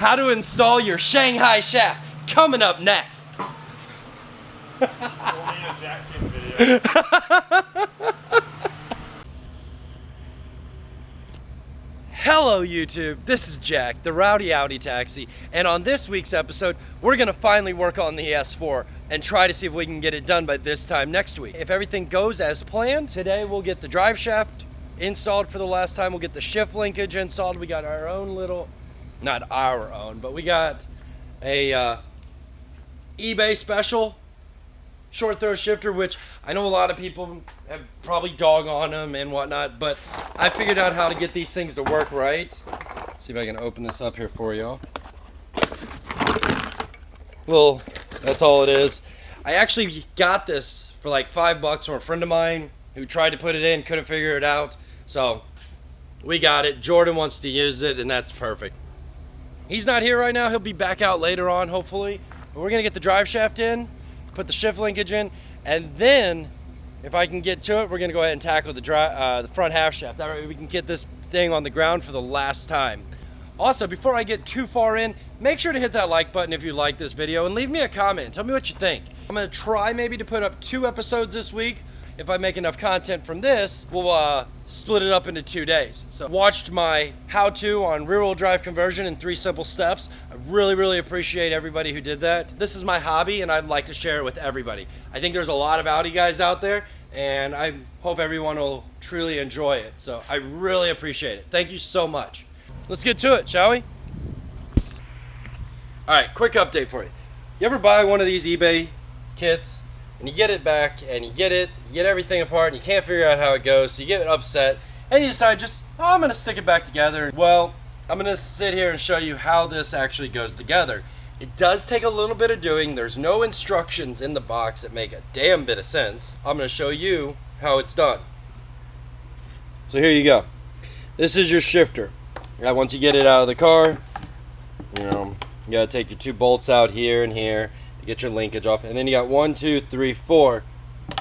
how to install your Shanghai shaft, coming up next. Only a Jack Kim video. Hello YouTube, this is Jack, the RwdyAudi taxi, and on this week's episode, we're gonna finally work on the S4 and try to see if we can get it done by this time next week. If everything goes as planned, today we'll get the drive shaft installed for the last time, we'll get the shift linkage installed. We got our own little, not our own, but we got a eBay special short throw shifter, which I know a lot of people have probably dog on them and whatnot, but I figured out how to get these things to work right. Let's see if I can open this up here for y'all. Well, that's all it is. I actually got this for like $5 from a friend of mine who tried to put it in, couldn't figure it out. So we got it. Jordan wants to use it, and that's perfect. He's not here right now. He'll be back out later on, hopefully. But we're gonna get the drive shaft in, put the shift linkage in, and then if I can get to it, we're gonna go ahead and tackle the front half shaft. That way we can get this thing on the ground for the last time. Also, before I get too far in, make sure to hit that like button if you like this video and leave me a comment. Tell me what you think. I'm gonna try maybe to put up 2 episodes this week. If I make enough content from this, we'll split it up into 2 days. So watched my how-to on rear-wheel drive conversion in 3 simple steps. I really appreciate everybody who did that. This is my hobby and I'd like to share it with everybody. I think there's a lot of Audi guys out there and I hope everyone will truly enjoy it. So I really appreciate it. Thank you so much. Let's get to it, shall we? All right, quick update for you. You ever buy one of these eBay kits and you get it back and you get everything apart and you can't figure out how it goes, so you get upset and you decide I'm gonna stick it back together? Well, I'm gonna sit here and show you how this actually goes together. It does take a little bit of doing. There's no instructions in the box that make a damn bit of sense. I'm gonna show you how it's done. So here you go. This is your shifter. Now, once you get it out of the car, you gotta take your 2 bolts out here and here to get your linkage off, and then you got 1, 2, 3, 4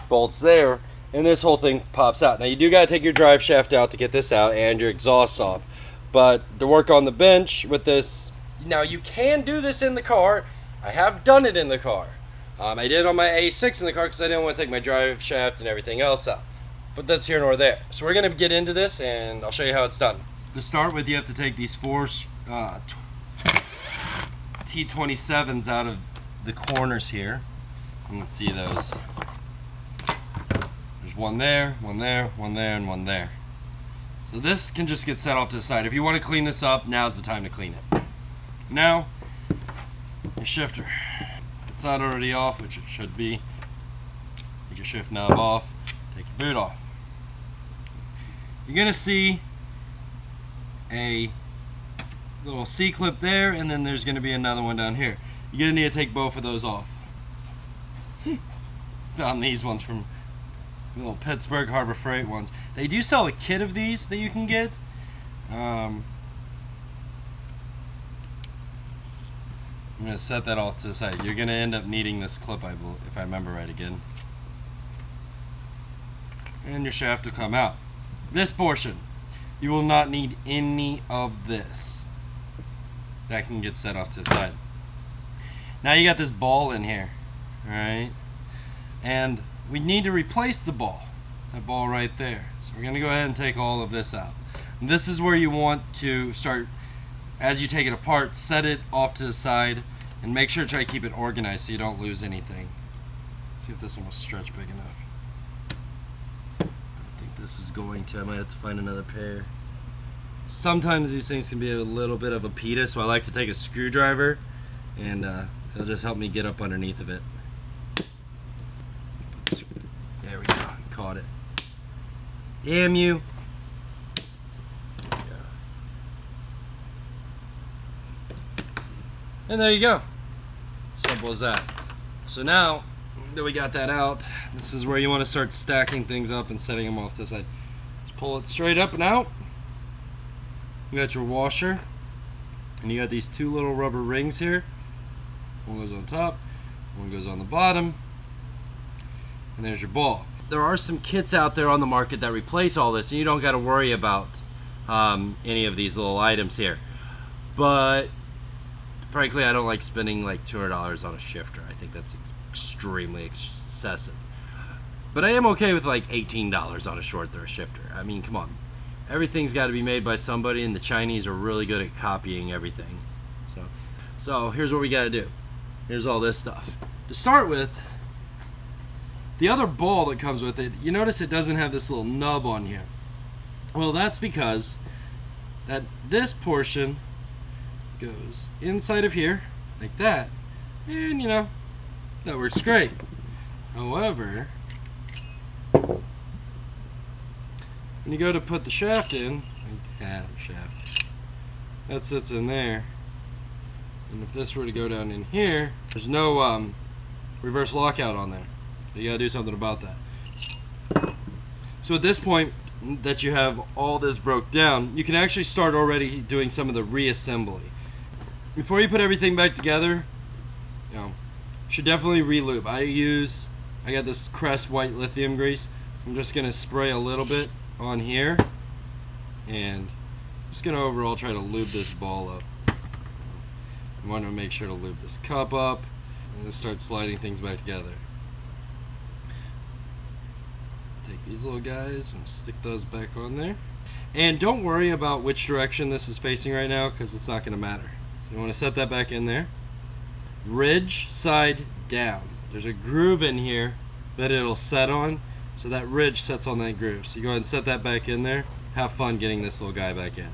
bolts there, and this whole thing pops out. Now you do gotta take your drive shaft out to get this out and your exhaust off, but to work on the bench with this, now you can do this in the car. I have done it in the car. I did on my A6 in the car because I didn't want to take my drive shaft and everything else out, but that's here nor there. So we're gonna get into this and I'll show you how it's done. To start with, you have to take these 4 T27s out of the corners here, and let's see those. There's one there, one there, one there, and one there. So this can just get set off to the side. If you want to clean this up, now's the time to clean it. Now, your shifter. If it's not already off, which it should be, take your shift knob off, take your boot off. You're gonna see a little C-clip there, and then there's going to be another one down here. You're going to need to take both of those off. Found these ones from little Pittsburgh Harbor Freight ones. They do sell a kit of these that you can get. I'm going to set that off to the side. You're going to end up needing this clip, if I remember right again. And your shaft will come out. This portion, you will not need any of this. That can get set off to the side. Now you got this ball in here, alright? And we need to replace the ball. That ball right there. So we're going to go ahead and take all of this out. And this is where you want to start, as you take it apart, set it off to the side and make sure to try to keep it organized so you don't lose anything. See if this one will stretch big enough. I think this is going to. I might have to find another pair. Sometimes these things can be a little bit of a PITA, so I like to take a screwdriver and it'll just help me get up underneath of it. There we go, caught it. Damn you. And there you go. Simple as that. So now that we got that out, this is where you want to start stacking things up and setting them off to the side. Just pull it straight up and out. You got your washer, and you got these 2 little rubber rings here. One goes on top, one goes on the bottom, and there's your ball. There are some kits out there on the market that replace all this, and you don't got to worry about any of these little items here. But frankly, I don't like spending like $200 on a shifter. I think that's extremely excessive. But I am okay with like $18 on a short thread shifter. I mean, come on. Everything's got to be made by somebody, and the Chinese are really good at copying everything. So here's what we got to do. Here's all this stuff. To start with, the other ball that comes with it, you notice it doesn't have this little nub on here. Well, that's because this portion goes inside of here, like that, and you know, that works great. However, when you go to put the shaft in, that sits in there, and if this were to go down in here, there's no reverse lockout on there. You gotta do something about that. So at this point that you have all this broke down, you can actually start already doing some of the reassembly. Before you put everything back together, you know, should definitely re-lube. I got this Crest white lithium grease. I'm just gonna spray a little bit on here, and I'm just gonna overall try to lube this ball up. I want to make sure to lube this cup up and just start sliding things back together. Take these little guys and stick those back on there. And don't worry about which direction this is facing right now, because it's not going to matter. So you want to set that back in there. Ridge side down. There's a groove in here that it'll set on, so that ridge sets on that groove. So you go ahead and set that back in there. Have fun getting this little guy back in.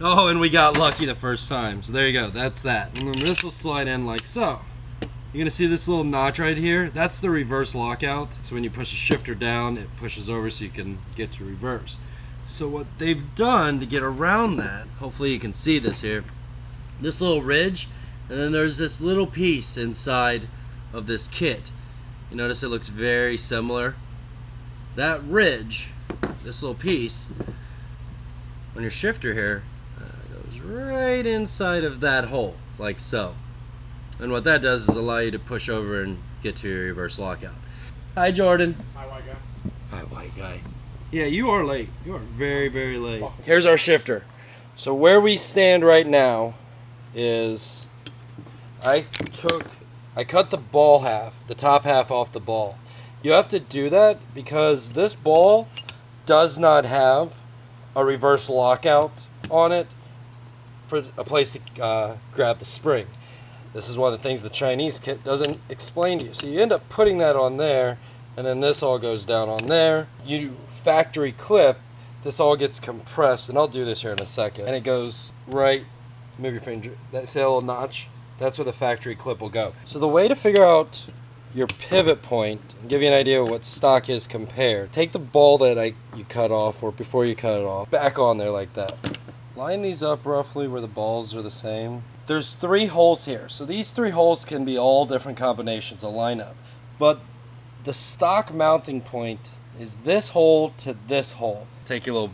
Oh, and we got lucky the first time. So there you go. That's that. And then this will slide in like so. You're gonna see this little notch right here. That's the reverse lockout. So when you push the shifter down, it pushes over so you can get to reverse. So what they've done to get around that, hopefully you can see this here, this little ridge, and then there's this little piece inside of this kit. You notice it looks very similar. That ridge, this little piece, on your shifter here, goes right inside of that hole, like so. And what that does is allow you to push over and get to your reverse lockout. Hi, Jordan. Hi, white guy. Hi, white guy. Yeah, you are late. You are very, very late. Here's our shifter. So where we stand right now is I cut the ball half, the top half off the ball. You have to do that because this ball does not have a reverse lockout on it for a place to grab the spring. This is one of the things the Chinese kit doesn't explain to you. So you end up putting that on there, and then this all goes down on there. You factory clip, this all gets compressed, and I'll do this here in a second. And it goes right, move your finger, that's that little notch, that's where the factory clip will go. So the way to figure out your pivot point and give you an idea of what stock is compared, take the ball that you cut off, or before you cut it off, back on there like that. Line these up roughly where the balls are the same. There's 3 holes here, so these 3 holes can be all different combinations of lineup, but the stock mounting point is this hole to this hole. Take your little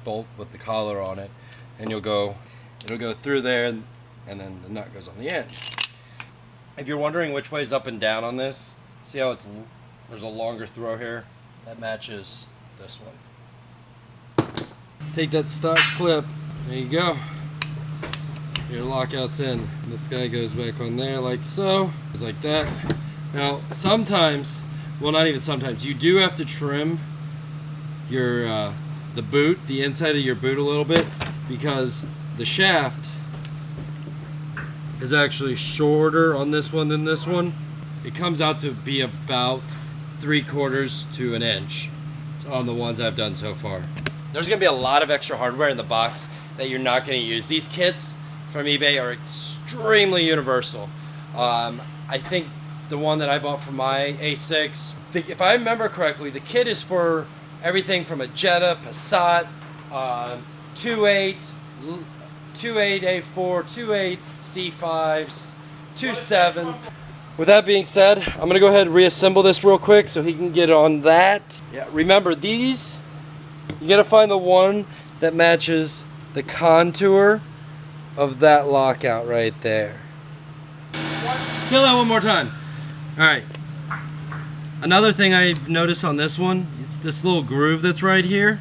bolt with the collar on it, and it'll go through there, and then the nut goes on the end. If you're wondering which way is up and down on this, see how there's a longer throw here? That matches this one. Take that stock clip, there you go. Your lockout's in. This guy goes back on there like so. Goes like that. Now sometimes, well not even sometimes, you do have to trim your the boot, the inside of your boot a little bit, because the shaft is actually shorter on this one than this one. It comes out to be about 3/4 to an inch on the ones I've done so far. There's gonna be a lot of extra hardware in the box that you're not gonna use. These kits from eBay are extremely universal. I think the one that I bought for my A6, if I remember correctly, the kit is for everything from a Jetta, Passat, 2.8, 2.8 A4, 2.8 C5s, 2.7s. With that being said, I'm gonna go ahead and reassemble this real quick so he can get on that. Yeah, remember these, you gotta find the one that matches the contour of that lockout right there. Kill that one more time. Alright. Another thing I've noticed on this one, it's this little groove that's right here.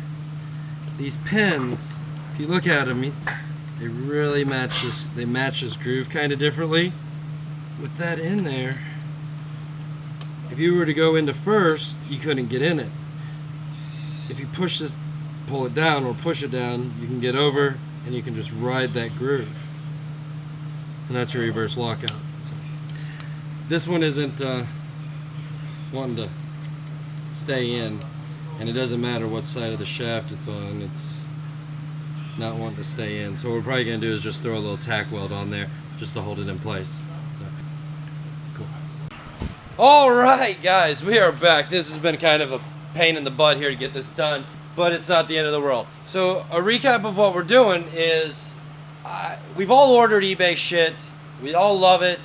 These pins, if you look at them, They really match this. They match this groove kind of differently. With that in there, if you were to go into first, you couldn't get in it. If you push this, pull it down or push it down, you can get over and you can just ride that groove. And that's your reverse lockout. So, this one isn't wanting to stay in, and it doesn't matter what side of the shaft it's on, it's not wanting to stay in. So what we're probably going to do is just throw a little tack weld on there just to hold it in place. So, cool. Alright guys, we are back. This has been kind of a pain in the butt here to get this done, but it's not the end of the world. So a recap of what we're doing is we've all ordered eBay shit. We all love it.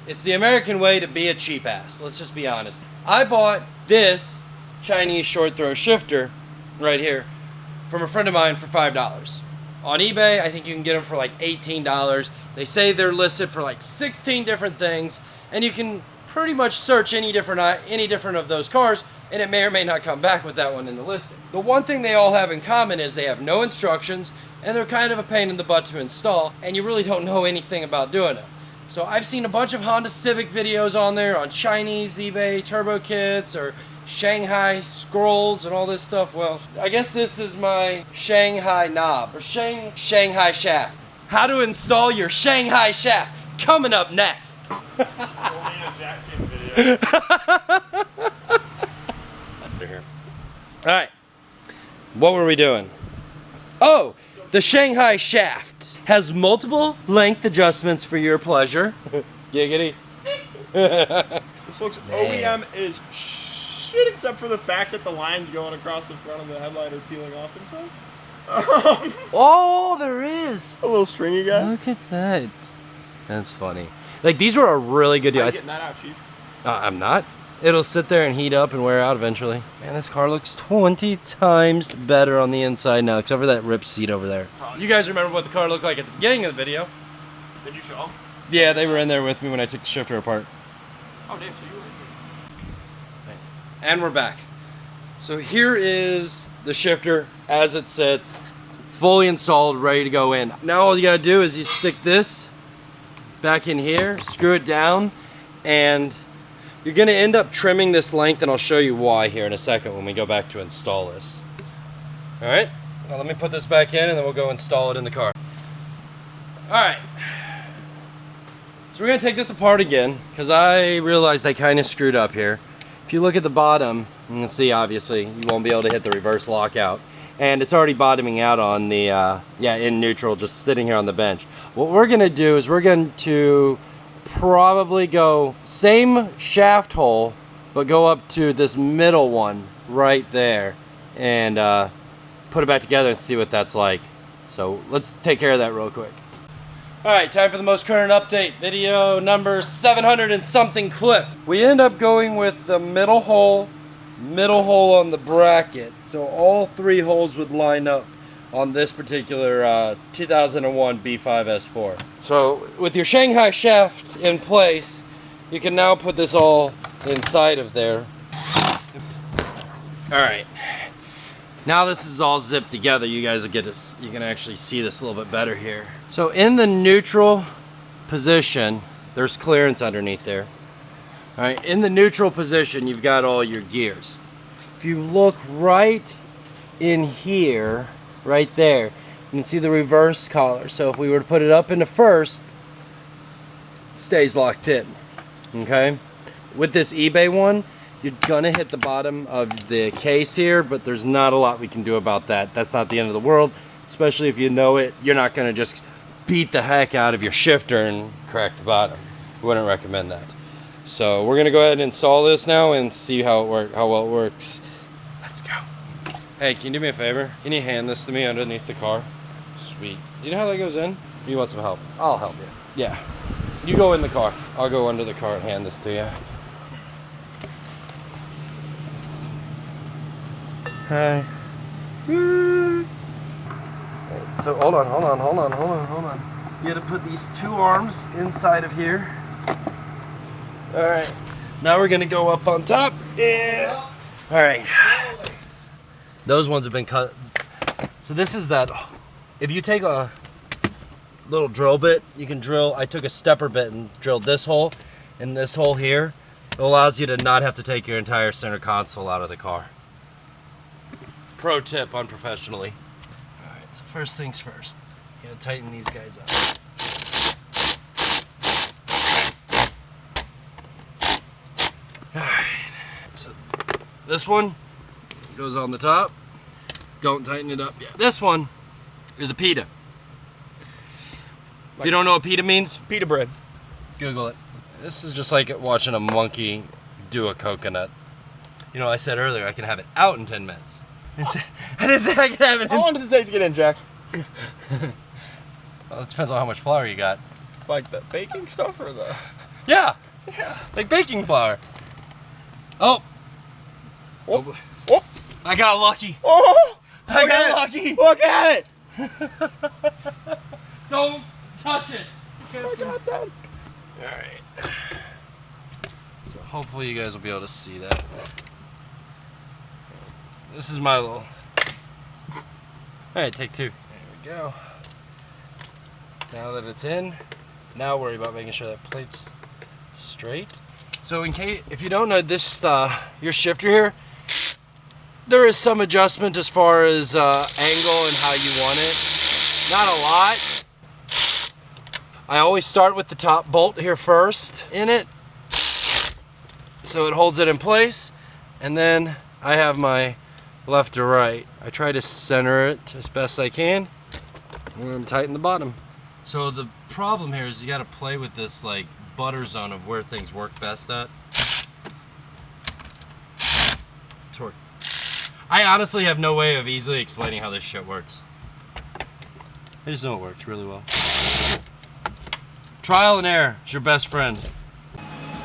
It's the American way to be a cheap ass. Let's just be honest. I bought this Chinese short throw shifter right here from a friend of mine for $5. On eBay, I think you can get them for like $18. They say they're listed for like 16 different things, and you can pretty much search any different of those cars, and it may or may not come back with that one in the listing. The one thing they all have in common is they have no instructions, and they're kind of a pain in the butt to install, and you really don't know anything about doing it. So I've seen a bunch of Honda Civic videos on there on Chinese eBay turbo kits or Shanghai scrolls and all this stuff. Well, I guess this is my Shanghai knob or Shanghai shaft. How to install your Shanghai shaft coming up next. Only a Jack Kim video. All right, what were we doing? Oh, the Shanghai shaft has multiple length adjustments for your pleasure. Giggity. This looks OEM is shit, except for the fact that the lines going across the front of the headlight are peeling off inside. Oh, there is a little stringy guy. Look at that. That's funny. Like, these were a really good deal. Are you getting that out, Chief? I'm not. It'll sit there and heat up and wear out eventually. Man, this car looks 20 times better on the inside now, except for that ripped seat over there. You guys remember what the car looked like at the beginning of the video? Did you show them? Yeah, they were in there with me when I took the shifter apart. Oh, damn, so you were in. And we're back. So here is the shifter as it sits, fully installed, ready to go in. Now all you gotta do is you stick this back in here, screw it down, and you're gonna end up trimming this length, and I'll show you why here in a second when we go back to install this. All right, now let me put this back in and then we'll go install it in the car. All right, so we're gonna take this apart again because I realized I kind of screwed up here. If you look at the bottom, you can see obviously you won't be able to hit the reverse lockout, and it's already bottoming out on the, in neutral, just sitting here on the bench. What we're gonna do is we're going to probably go same shaft hole, but go up to this middle one right there and put it back together and see what that's like. So let's take care of that real quick. All right, time for the most current update, video number 700 and something clip. We end up going with the middle hole on the bracket, so all three holes would line up on this particular 2001 B5 S4. So with your Shanghai shaft in place, you can now put this all inside of there. All right, now this is all zipped together. You guys will get this, you can actually see this a little bit better here. So in the neutral position, there's clearance underneath there. All right, in the neutral position, you've got all your gears. If you look right in here, right there, you can see the reverse collar. So if we were to put it up into first, it stays locked in, okay? With this eBay one, you're gonna hit the bottom of the case here, but there's not a lot we can do about that. That's not the end of the world, especially if you know it. You're not gonna just beat the heck out of your shifter and crack the bottom. Wouldn't recommend that. So we're gonna go ahead and install this now and see how well it works. Let's go. Hey, can you do me a favor? Can you hand this to me underneath the car? Sweet. Do you know how that goes in? Or you want some help? I'll help you. Yeah. You go in the car. I'll go under the car and hand this to you. Hi. So hold on. You gotta put these two arms inside of here. All right. Now we're gonna go up on top. Yeah. All right. Those ones have been cut. So this is that. If you take a little drill bit. You can drill, I took a stepper bit and drilled this hole and this hole here. It allows you to not have to take your entire center console out of the car. Pro tip unprofessionally. All right, so first things first. You gotta tighten these guys up. Alright, so this one goes on the top. Don't tighten it up yet. This one is a PITA. If you don't know what PITA means, Pita bread. Google it. This is just like watching a monkey do a coconut. You know, I said earlier I can have it out in 10 minutes. I didn't say I could have it in. How long does it take to get in, Jack? Well, it depends on how much flour you got. Like the baking stuff or the... Yeah, Yeah. like baking flour. Oh. Whoop. Whoop. I got lucky. Oh! I got lucky. Look at it! Don't touch it. I got that. Alright. So hopefully you guys will be able to see that. So this is my little... Alright, take two. There we go. Now that it's in, now worry about making sure that plate's straight. So in case, if you don't know this, your shifter here, there is some adjustment as far as angle and how you want it. Not a lot. I always start with the top bolt here first in it, so it holds it in place, and then I have my left to right. I try to center it as best I can, and then tighten the bottom. So the problem here is you got to play with this like butter zone of where things work best at. Torque. I honestly have no way of easily explaining how this shit works. I just know it works really well. Trial and error is your best friend.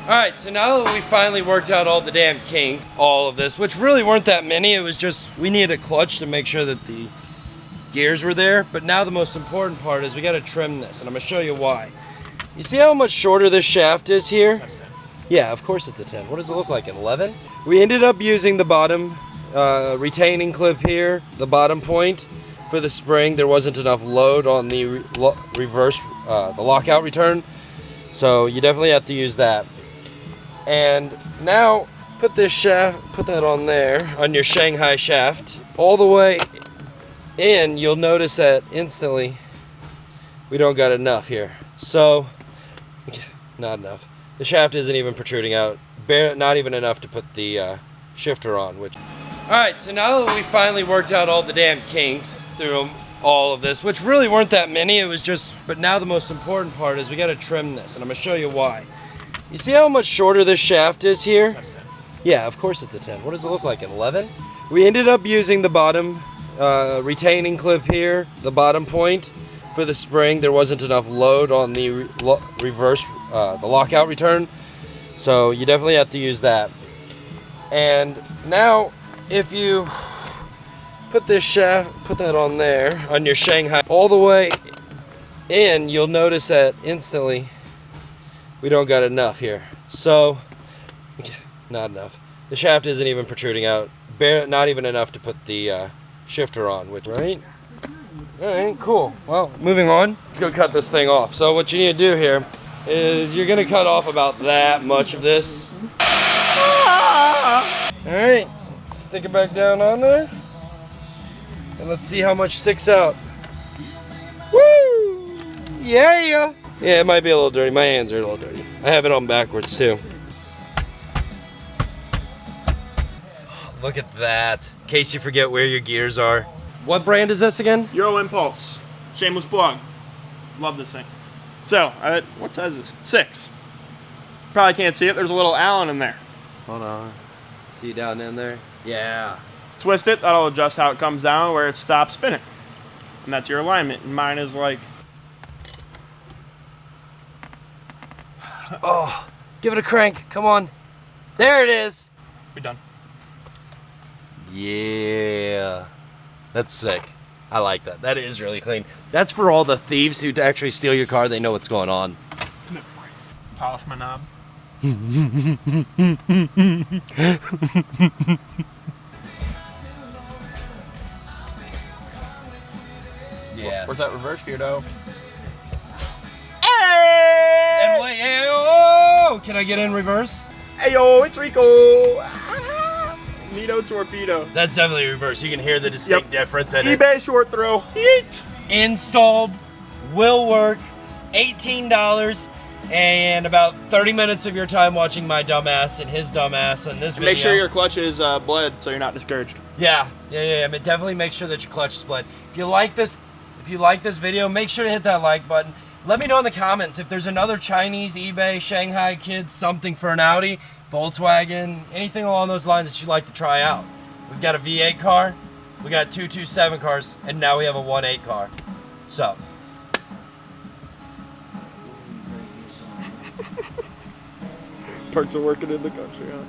Alright, so now that we finally worked out all the damn kinks, all of this, which really weren't that many, it was just, we needed a clutch to make sure that the gears were there, but now the most important part is we gotta trim this, and I'm gonna show you why. You see how much shorter this shaft is here? Yeah, of course it's a 10. What does it look like, an 11? We ended up using the bottom retaining clip here, the bottom point for the spring. There wasn't enough load on the reverse, the lockout return, so you definitely have to use that. And now put this shaft, put that on there, on your Shanghai shaft, all the way in. You'll notice that instantly we don't got enough here. So, not enough. The shaft isn't even protruding out, not even enough to put the shifter on. Alright, so now that we finally worked out all the damn kinks through all of this, which really weren't that many, it was just, but now the most important part is we gotta trim this, and I'm gonna show you why. You see how much shorter this shaft is here? Yeah, of course it's a 10. What does it look like, an 11? We ended up using the bottom retaining clip here, the bottom point for the spring. There wasn't enough load on the reverse, the lockout return, so you definitely have to use that. And now, if you put this shaft, put that on there, on your Shanghai, all the way in, you'll notice that instantly we don't got enough here. So, not enough. The shaft isn't even protruding out, not even enough to put the shifter on, right? Alright, cool. Well, moving on. Let's go cut this thing off. So what you need to do here is you're gonna cut off about that much of this. Alright, stick it back down on there. And let's see how much sticks out. Woo! Yeah! Yeah, it might be a little dirty. My hands are a little dirty. I have it on backwards too. Look at that. In case you forget where your gears are. What brand is this again? Euro Impulse. Shameless plug. Love this thing. So, what size is this? 6. Probably can't see it. There's a little Allen in there. Hold on. See down in there? Yeah. Twist it. That'll adjust how it comes down where it stops spinning. And that's your alignment. And mine is like... Oh, give it a crank. Come on. There it is. We're done. Yeah. That's sick. I like that. That is really clean. That's for all the thieves who actually steal your car. They know what's going on. Polish my knob. Yeah. Where's that reverse gear though? Can I get in reverse? Hey yo, it's Rico. Nito torpedo. That's definitely reverse. You can hear the distinct difference in it. eBay short throw. Yeet. Installed, will work, $18, and about 30 minutes of your time watching my dumbass and his dumbass on this video. Make sure your clutch is bled so you're not discouraged. Yeah. But definitely make sure that your clutch is split. If you like this video, make sure to hit that like button. Let me know in the comments if there's another Chinese, eBay, Shanghai kids, something for an Audi, Volkswagen, anything along those lines that you'd like to try out. We've got a V8 car, we got 227 cars, and now we have a 1.8 car. So. Perks of working in the country, huh?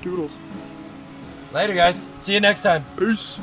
Doodles. Later, guys. See you next time. Peace.